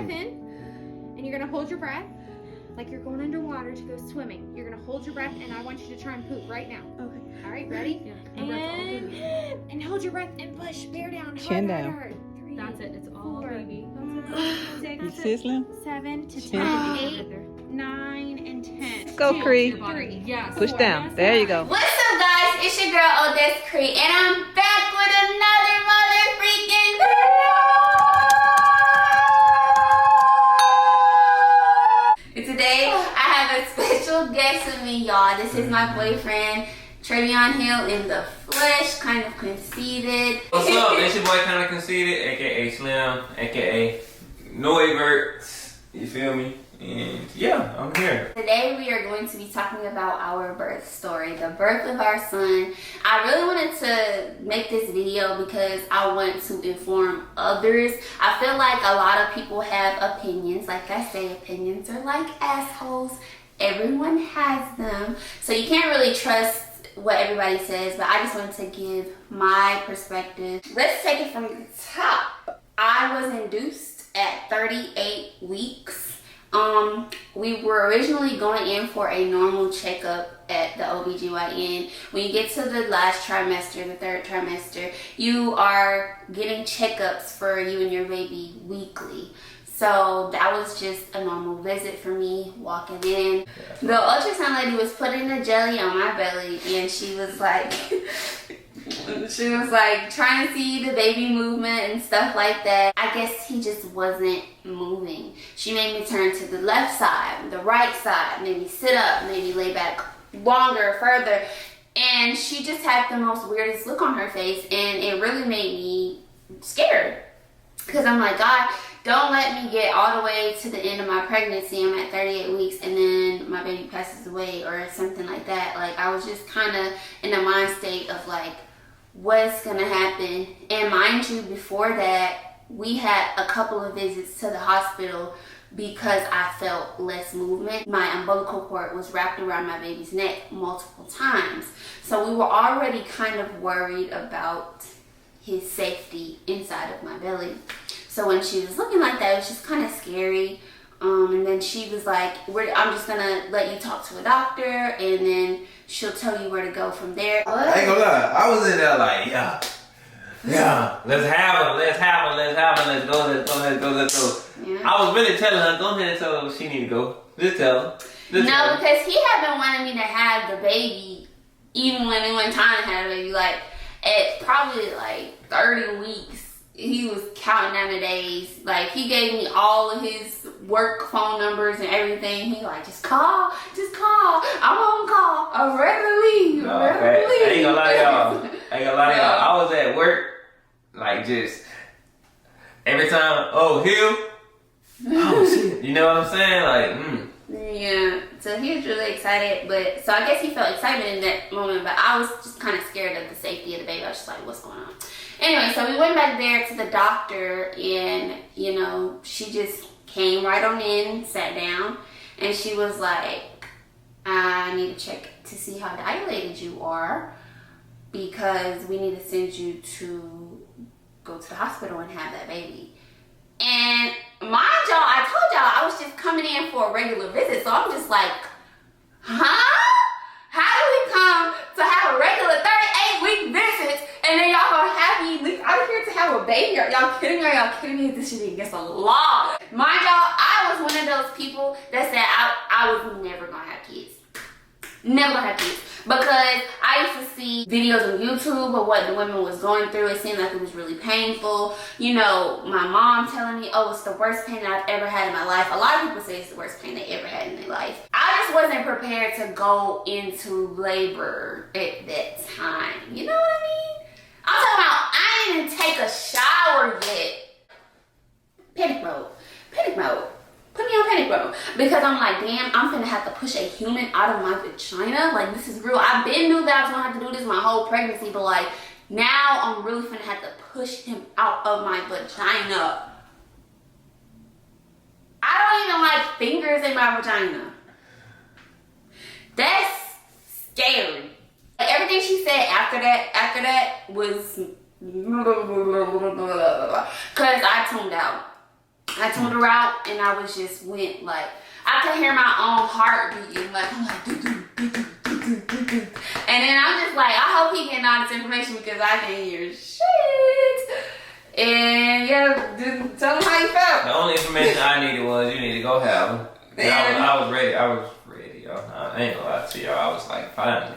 breath in, and you're gonna hold your breath like you're going underwater to go swimming. You're gonna hold your breath, and I want you to try and poop right now. Okay. All right, ready? Yeah. And hold your breath and push. Bear down. Chin down. Hard. 3, That's it. It's all 4, baby. 5, You 6, see, Slim? 7 to 10, Chin. 8, 9, and 10. Go, 2, Cree. 3. Yes. Push down. There you go. What's up, guys? It's your girl Odessa Cree, and I'm back with another mother freaking video. And today I have a special guest with me, y'all. This is my boyfriend, Atreus Hill, in the flesh, kind of conceited. What's up? It's your boy, kind of conceited, aka Slim, aka Noiverts. You feel me? And yeah, I'm here. Today we are going to be talking about our birth story, the birth of our son. I really wanted to make this video because I want to inform others. I feel like a lot of people have opinions. Like I say, opinions are like assholes. Everyone has them. So you can't really trust what everybody says, but I just wanted to give my perspective. Let's take it from the top. I was induced at 38 weeks. We were originally going in for a normal checkup at the OBGYN. When you get to the last trimester, the third trimester, you are getting checkups for you and your baby weekly. So that was just a normal visit for me, walking in. The ultrasound lady was putting the jelly on my belly, and she was like, trying to see the baby movement and stuff like that. I guess he just wasn't moving. She made me turn to the left side, the right side, made me sit up, made me lay back longer, further. And she just had the most weirdest look on her face, and it really made me scared. Because I'm like, God, don't let me get all the way to the end of my pregnancy. I'm at 38 weeks and then my baby passes away or something like that. Like, I was just kind of in a mind state of like, what's gonna happen? And mind you, before that, we had a couple of visits to the hospital because I felt less movement. My umbilical cord was wrapped around my baby's neck multiple times. So we were already kind of worried about his safety inside of my belly. So when she was looking like that, it was just kind of scary. And then she was like, I'm just gonna let you talk to a doctor, and then she'll tell you where to go from there. I ain't gonna lie, I was in there like, yeah, let's have it, let's go. Yeah. I was really telling her, go ahead and tell her she need to go. Just tell her. No, because he had been wanting me to have the baby, even when it went time to have the baby, like, at probably like 30 weeks. He was counting down the days. Like, he gave me all of his work phone numbers and everything. He like, just call. I'm on call. I'm ready to leave. I ain't gonna lie to y'all. I was at work, like, just every time, oh, Hill. Oh, shit. You know what I'm saying? Like, Yeah, so he was really excited, but so I guess he felt excitement in that moment, but I was just kind of scared of the safety of the baby. I was just like, what's going on? Anyway, so we went back there to the doctor, and, you know, she just came right on in, sat down, and she was like, I need to check to see how dilated you are, because we need to send you to go to the hospital and have that baby. And mind y'all, I told y'all I was just coming in for a regular visit, so I'm just like, huh? How do we come to have a regular 38-week visit, and then y'all gonna have me leave out of here to have a baby? Are y'all kidding me? Are y'all kidding me? This should be against the law. Mind y'all, I was one of those people that said I was never gonna have kids. Never gonna have kids. Because I used to see videos on YouTube of what the women was going through. It seemed like it was really painful. You know, my mom telling me, oh, it's the worst pain I've ever had in my life. A lot of people say it's the worst pain they ever had in their life. I just wasn't prepared to go into labor at that time. You know what I mean? I'm talking about, I didn't even take a shower yet. Panic mode. Put me on panic mode. Because I'm like, damn, I'm finna have to push a human out of my vagina. Like, this is real. I've been knew that I was gonna have to do this my whole pregnancy, but like, now I'm really finna have to push him out of my vagina. I don't even like fingers in my vagina. That's scary. Like, everything she said after that was, cause I tuned out. I tuned her out and I was just went like, I could hear my own heart beating. Like, I'm like, do, do, do, do, do, do, do, do. And then I'm just like, I hope he getting all this information because I can't hear shit. And yeah, just tell him how you felt. The only information I needed was you need to go have him. I was ready. Y'all. I ain't gonna lie to y'all. I was like, finally,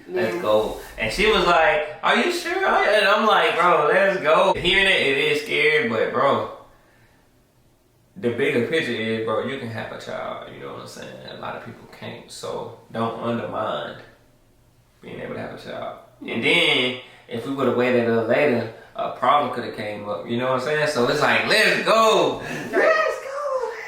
let's go. And she was like, are you sure? And I'm like, bro, let's go. Hearing it is scary, but bro, the bigger picture is, bro, you can have a child. You know what I'm saying? A lot of people can't. So don't undermine being able to have a child. And then if we would have waited a little later, a problem could have came up. You know what I'm saying? So it's like, let's go.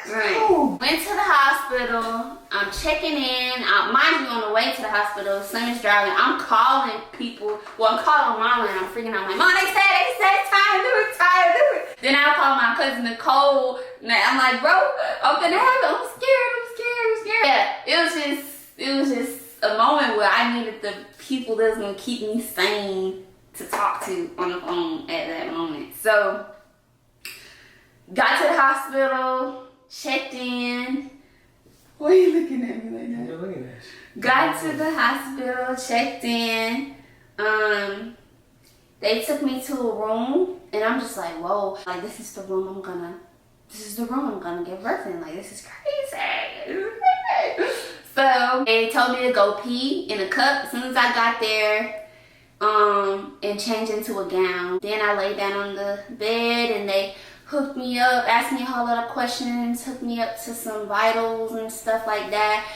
Right. Went to the hospital. I'm checking in. Mind you, on the way to the hospital, son is driving. I'm calling people. Well, I'm calling mama and I'm freaking out. I'm like, Mom, they said it's time to do it. Then I call my cousin Nicole. And I'm like, bro, I'm gonna have it. I'm scared. Yeah, it was just a moment where I needed the people that's gonna keep me sane to talk to on the phone at that moment. So, got to the hospital. Checked in. Why are you looking at me like that? You're looking at you. Got to the hospital, checked in. They took me to a room, and I'm just like, whoa! Like this is the room I'm gonna give birth in. Like this is crazy. So they told me to go pee in a cup as soon as I got there, and change into a gown. Then I laid down on the bed, and they hooked me up, asked me a whole lot of questions, hooked me up to some vitals and stuff like that.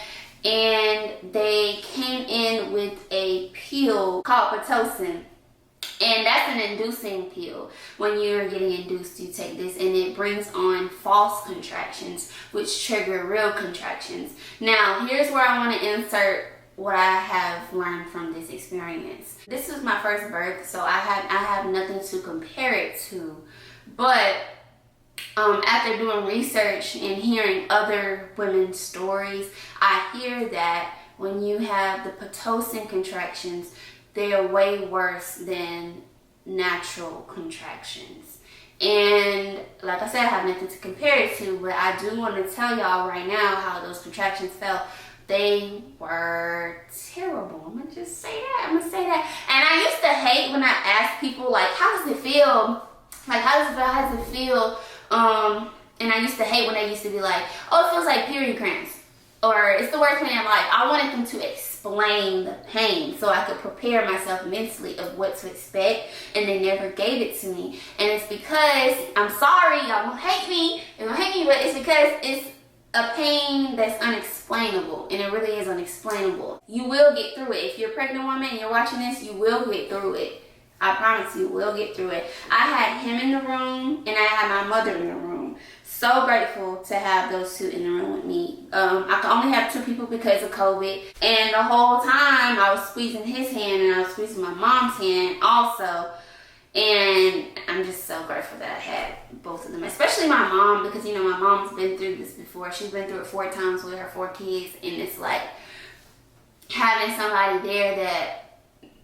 And they came in with a pill called Pitocin. And that's an inducing pill. When you're getting induced, you take this and it brings on false contractions, which trigger real contractions. Now, here's where I want to insert what I have learned from this experience. This was my first birth, so I have nothing to compare it to. But after doing research and hearing other women's stories, I hear that when you have the Pitocin contractions, they are way worse than natural contractions. And like I said, I have nothing to compare it to, but I do want to tell y'all right now how those contractions felt. They were terrible. I'm gonna just say that. And I used to hate when I asked people, like, how does it feel? Like, how does it feel? And I used to hate when they used to be like, oh, it feels like period cramps. Or it's the worst pain in life. I wanted them to explain the pain so I could prepare myself mentally of what to expect, and they never gave it to me. And it's because, I'm sorry, y'all gonna hate me, but it's because it's a pain that's unexplainable, and it really is unexplainable. You will get through it. If you're a pregnant woman and you're watching this, you will get through it. I promise you, we'll get through it. I had him in the room, and I had my mother in the room. So grateful to have those two in the room with me. I could only have two people because of COVID. And the whole time, I was squeezing his hand, and I was squeezing my mom's hand also. And I'm just so grateful that I had both of them. Especially my mom, because, you know, my mom's been through this before. She's been through it 4 times with her 4 kids. And it's like having somebody there that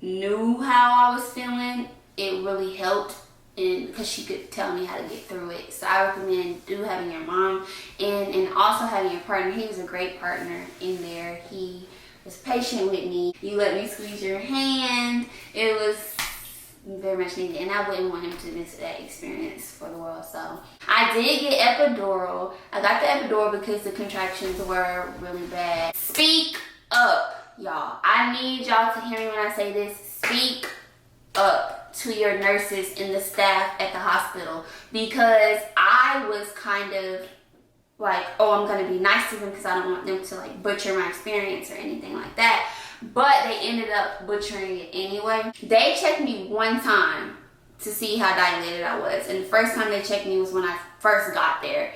knew how I was feeling, it really helped, and because she could tell me how to get through it. So I recommend having your mom and also having your partner. He was a great partner in there. He was patient with me. You let me squeeze your hand. It was very much needed, and I wouldn't want him to miss that experience for the world. So I did get epidural. I got the epidural because the contractions were really bad. Speak up, y'all. I need y'all to hear me when I say this. Speak up to your nurses and the staff at the hospital, because I was kind of like, oh, I'm gonna be nice to them because I don't want them to like butcher my experience or anything like that. But they ended up butchering it anyway. They checked me one time to see how dilated I was, and the first time they checked me was when I first got there,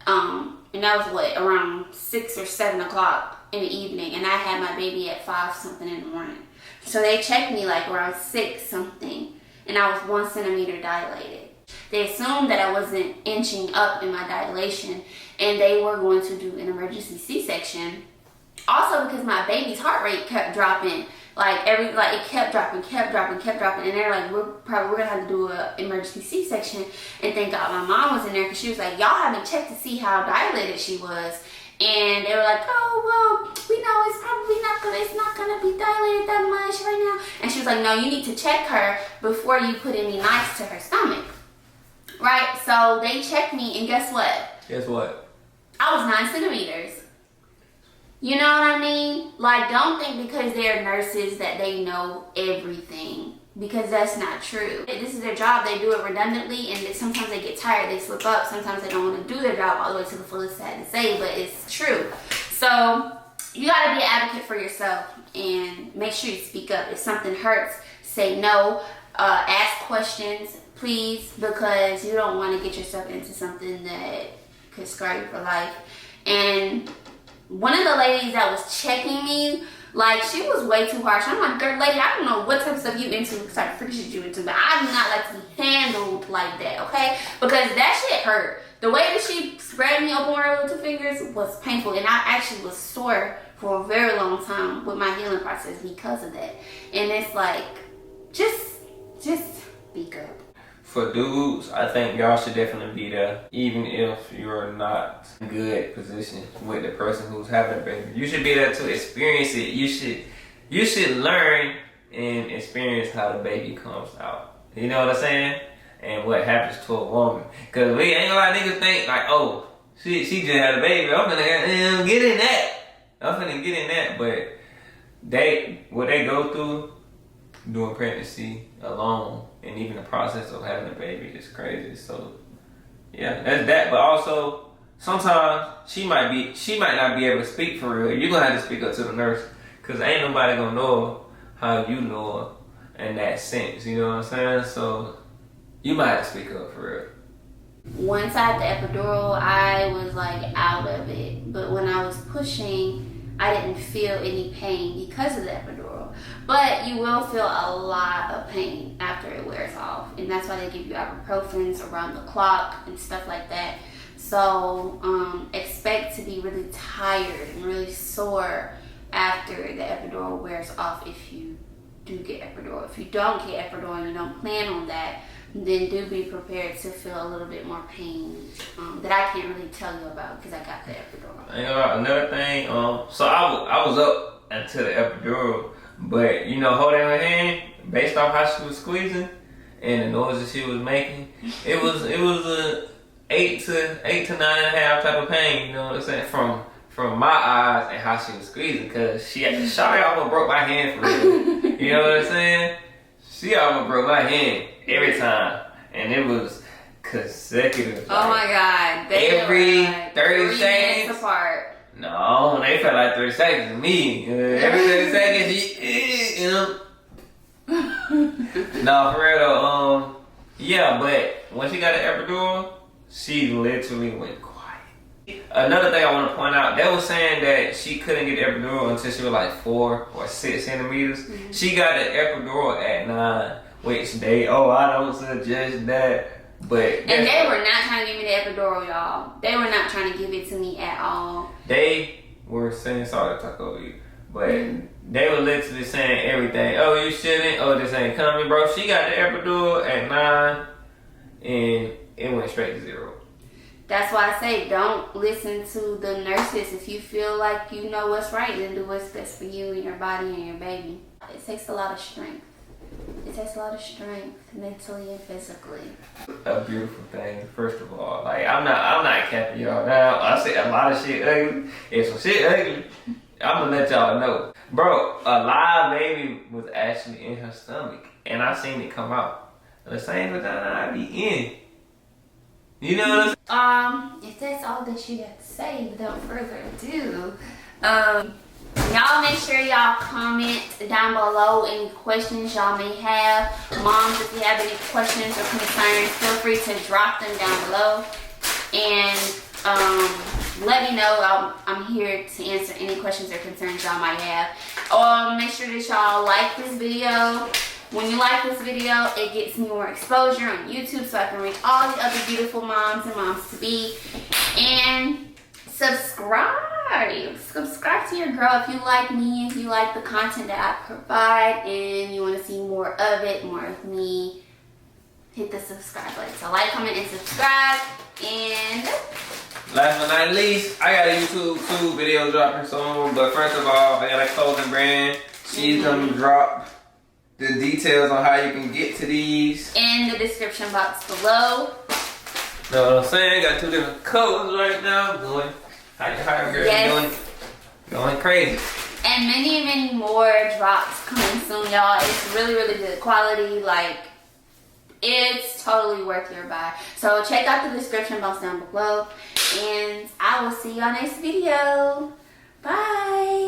and that was around 6 or 7 o'clock in the evening, and I had my baby at 5 something in the morning. So they checked me like around 6 something, and I was 1 centimeter dilated. They assumed that I wasn't inching up in my dilation, and they were going to do an emergency C-section. Also because my baby's heart rate kept dropping Like it kept dropping, and they're like, we're gonna have to do an emergency C-section. And thank God my mom was in there, because she was like, y'all haven't checked to see how dilated she was. And they were like, oh, well, we know it's not gonna be dilated that much right now. And she was like, no, you need to check her before you put any knives to her stomach. Right? So they checked me, and guess what? Guess what? I was 9 centimeters. You know what I mean? Like, don't think because they're nurses that they know everything, because that's not true. This is their job. They do it redundantly, and sometimes they get tired, they slip up, sometimes they don't want to do their job all the way to the fullest, sad to say, but it's true. So you got to be an advocate for yourself and make sure you speak up. If something hurts, say no. Ask questions, please, because you don't want to get yourself into something that could scar you for life. And one of the ladies that was checking me, like, she was way too harsh. I'm like, girl, lady, I don't know what type of stuff you into, what type of freak shit you into, but I do not like to be handled like that, okay? Because that shit hurt. The way that she spread me open with her little 2 fingers was painful, and I actually was sore for a very long time with my healing process because of that. And it's like, just speak up. For dudes, I think y'all should definitely be there, even if you're not in a good position with the person who's having a baby. You should be there to experience it. You should learn and experience how the baby comes out. You know what I'm saying? And what happens to a woman. Cause we ain't a lot of niggas think like, oh, she just had a baby. I'm finna get in that. But what they go through doing pregnancy alone, and even the process of having a baby is crazy. So yeah, that's that. But also sometimes she might not be able to speak for real. You're gonna have to speak up to the nurse, cause ain't nobody gonna know how you know her in that sense. You know what I'm saying? So you might have to speak up for real. Once I had the epidural, I was like out of it. But when I was pushing, I didn't feel any pain because of the epidural. But you will feel a lot of pain after it wears off. And that's why they give you ibuprofens around the clock and stuff like that. So expect to be really tired and really sore after the epidural wears off if you do get epidural. If you don't get epidural and you don't plan on that, then do be prepared to feel a little bit more pain that I can't really tell you about because I got the epidural. Another thing, so I was up until the epidural, but holding her hand, based off how she was squeezing and the noises she was making, it was a 8 to 9.5 type of pain. You know what I'm saying? From my eyes and how she was squeezing, cause she almost broke my hand for real. You know what I'm saying? She almost broke my hand every time, and it was consecutive. Oh my God! Every like 30 seconds apart. No, they felt like 30 seconds to me. Every 30 seconds, No, for real though. Yeah, but when she got an epidural, she literally went quiet. Another thing I want to point out, they were saying that she couldn't get the epidural until she was like 4 or 6 centimeters. Mm-hmm. She got an epidural at 9, which I don't suggest that. But and they were not trying to give me the epidural, y'all. They were not trying to give it to me at all. They were saying, sorry to talk over you, but they were literally saying everything. Oh, you shouldn't. Oh, this ain't coming, bro. She got the epidural at 9, and it went straight to 0. That's why I say don't listen to the nurses. If you feel like you know what's right, then do what's best for you and your body and your baby. It takes a lot of strength. It takes a lot of strength, mentally and physically. A beautiful thing, first of all. Like I'm not capping y'all now. I say a lot of shit ugly. If some shit ugly, I'm gonna let y'all know. Bro, a live baby was actually in her stomach, and I seen it come out. The same vagina I be in. You know what I'm saying? If that's all that you have to say, without further ado, y'all make sure y'all comment down below any questions y'all may have. Moms, if you have any questions or concerns, feel free to drop them down below. And let me know. I'm here to answer any questions or concerns y'all might have. Make sure that y'all like this video. When you like this video, it gets me more exposure on YouTube so I can reach all the other beautiful moms and moms to be. And subscribe. subscribe. Subscribe to your girl if you like me, if you like the content that I provide, and you want to see more of it, more of me. Hit the subscribe button. So like, comment, and subscribe. And last but not least, I got a YouTube video dropping soon. But first of all, I got a clothing brand. She's gonna drop the details on how you can get to these in the description box below. Know what I'm saying? Got 2 different colors right now. Going, higher girl, yes. going crazy. And many more drops coming soon, y'all. It's really good quality. Like, it's totally worth your buy. So check out the description box down below. And I will see y'all next video. Bye.